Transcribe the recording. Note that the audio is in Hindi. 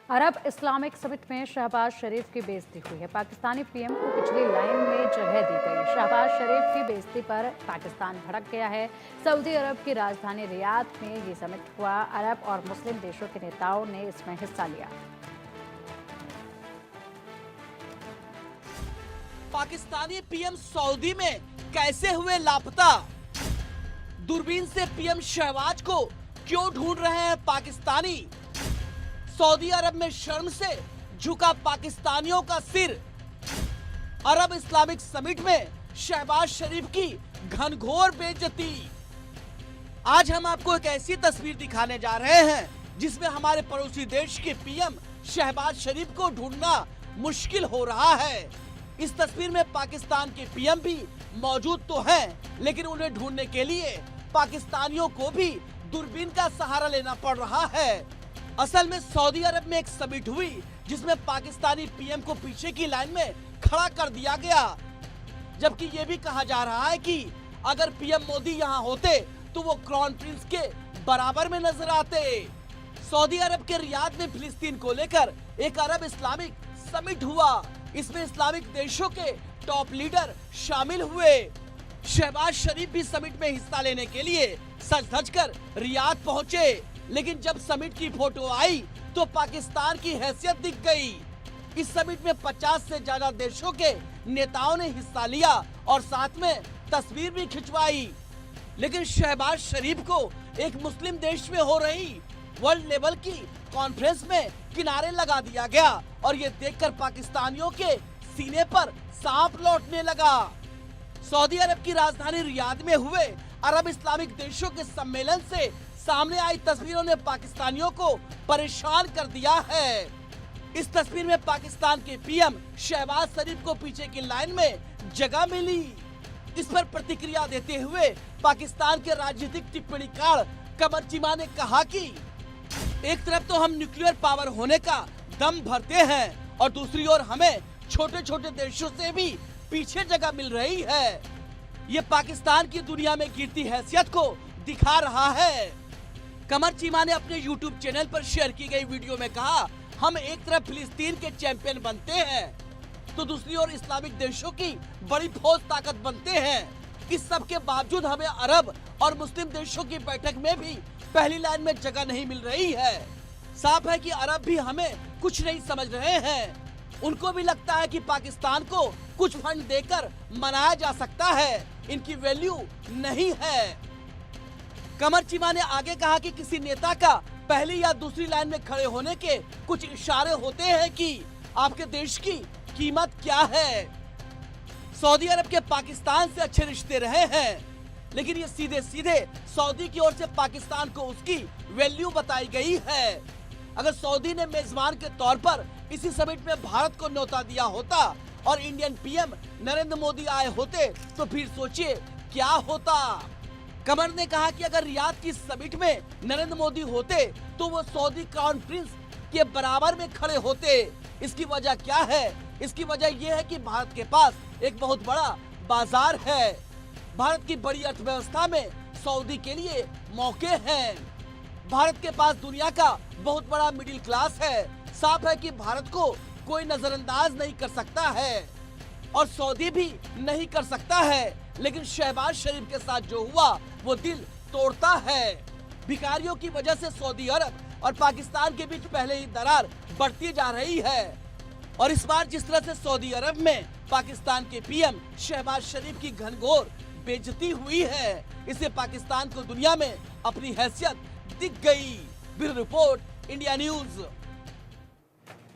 अरब इस्लामिक समिट में शहबाज शरीफ की बेइज्जती हुई है। पाकिस्तानी पीएम को पिछली लाइन में जगह दी गई। शहबाज शरीफ की बेइज्जती पर पाकिस्तान भड़क गया है। सऊदी अरब की राजधानी रियाद में ये समिट हुआ। अरब और मुस्लिम देशों के नेताओं ने इसमें हिस्सा लिया। पाकिस्तानी पीएम सऊदी में कैसे हुए लापता? दूरबीन से पीएम शहबाज को क्यों ढूंढ रहे हैं पाकिस्तानी? सऊदी अरब में शर्म से झुका पाकिस्तानियों का सिर। अरब इस्लामिक समिट में शहबाज शरीफ की घनघोर बेइज्जती। आज हम आपको एक ऐसी तस्वीर दिखाने जा रहे हैं जिसमें हमारे पड़ोसी देश के पीएम शहबाज शरीफ को ढूंढना मुश्किल हो रहा है। इस तस्वीर में पाकिस्तान के पीएम भी मौजूद तो हैं, लेकिन उन्हें ढूंढने के लिए पाकिस्तानियों को भी दूरबीन का सहारा लेना पड़ रहा है। असल में सऊदी अरब में एक समिट हुई जिसमें पाकिस्तानी पीएम को पीछे की लाइन में खड़ा कर दिया गया, जबकि ये भी कहा जा रहा है कि अगर पीएम मोदी यहाँ होते तो वो क्राउन प्रिंस के बराबर में नजर आते। सऊदी अरब के रियाद में फिलिस्तीन को लेकर एक अरब इस्लामिक समिट हुआ। इसमें इस्लामिक देशों के टॉप लीडर शामिल हुए। शहबाज शरीफ भी समिट में हिस्सा लेने के लिए सज धज कर रियाद पहुंचे, लेकिन जब समिट की फोटो आई तो पाकिस्तान की हैसियत दिख गई। इस समिट में 50 से ज्यादा देशों के नेताओं ने हिस्सा लिया और साथ में तस्वीर भी खिंचवाई, लेकिन शहबाज शरीफ को एक मुस्लिम देश में हो रही वर्ल्ड लेवल की कॉन्फ्रेंस में किनारे लगा दिया गया और ये देखकर पाकिस्तानियों के सीने पर सांप लौटने लगा। सऊदी अरब की राजधानी रियाद में हुए अरब इस्लामिक देशों के सम्मेलन से सामने आई तस्वीरों ने पाकिस्तानियों को परेशान कर दिया है। इस तस्वीर में पाकिस्तान के पीएम शहबाज शरीफ को पीछे की लाइन में जगह मिली। इस पर प्रतिक्रिया देते हुए पाकिस्तान के राजनीतिक टिप्पणीकार कमर चीमा ने कहा कि एक तरफ तो हम न्यूक्लियर पावर होने का दम भरते हैं और दूसरी ओर हमें छोटे छोटे देशों से भी पीछे जगह मिल रही है। ये पाकिस्तान की दुनिया में गिरती हैसियत को दिखा रहा है। कमर चीमा ने अपने YouTube चैनल पर शेयर की गई वीडियो में कहा, हम एक तरफ फिलिस्तीन के चैंपियन बनते हैं तो दूसरी ओर इस्लामिक देशों की बड़ी फौज ताकत बनते हैं। इस सब के बावजूद हमें अरब और मुस्लिम देशों की बैठक में भी पहली लाइन में जगह नहीं मिल रही है। साफ है कि अरब भी हमें कुछ नहीं समझ रहे हैं। उनको भी लगता है कि पाकिस्तान को कुछ फंड देकर मनाया जा सकता है, इनकी वैल्यू नहीं है। कमर चीमा ने आगे कहा कि किसी नेता का पहली या दूसरी लाइन में खड़े होने के कुछ इशारे होते हैं कि आपके देश की कीमत क्या है। सऊदी अरब के पाकिस्तान से अच्छे रिश्ते रहे हैं, लेकिन ये सीधे सीधे सऊदी की ओर से पाकिस्तान को उसकी वैल्यू बताई गई है। अगर सऊदी ने मेजबान के तौर पर इसी समिट में भारत को न्योता दिया होता और इंडियन पीएम नरेंद्र मोदी आए होते तो फिर सोचिए क्या होता। कमर ने कहा कि अगर रियाद की समिट में नरेंद्र मोदी होते तो वो सऊदी क्राउन प्रिंस के बराबर में खड़े होते। इसकी वजह क्या है? इसकी वजह यह है कि भारत के पास एक बहुत बड़ा बाजार है। भारत की बड़ी अर्थव्यवस्था में सऊदी के लिए मौके हैं। भारत के पास दुनिया का बहुत बड़ा मिडिल क्लास है। साफ है कि भारत को कोई नजरअंदाज नहीं कर सकता है और सऊदी भी नहीं कर सकता है, लेकिन शहबाज शरीफ के साथ जो हुआ वो दिल तोड़ता है। भिखारियों की वजह से सऊदी अरब और पाकिस्तान के बीच पहले ही दरार बढ़ती जा रही है और इस बार जिस तरह से सऊदी अरब में पाकिस्तान के पीएम शहबाज शरीफ की घनघोर बेइज्जती हुई है, इससे पाकिस्तान को दुनिया में अपनी हैसियत दिख गई। Bureau report, India news.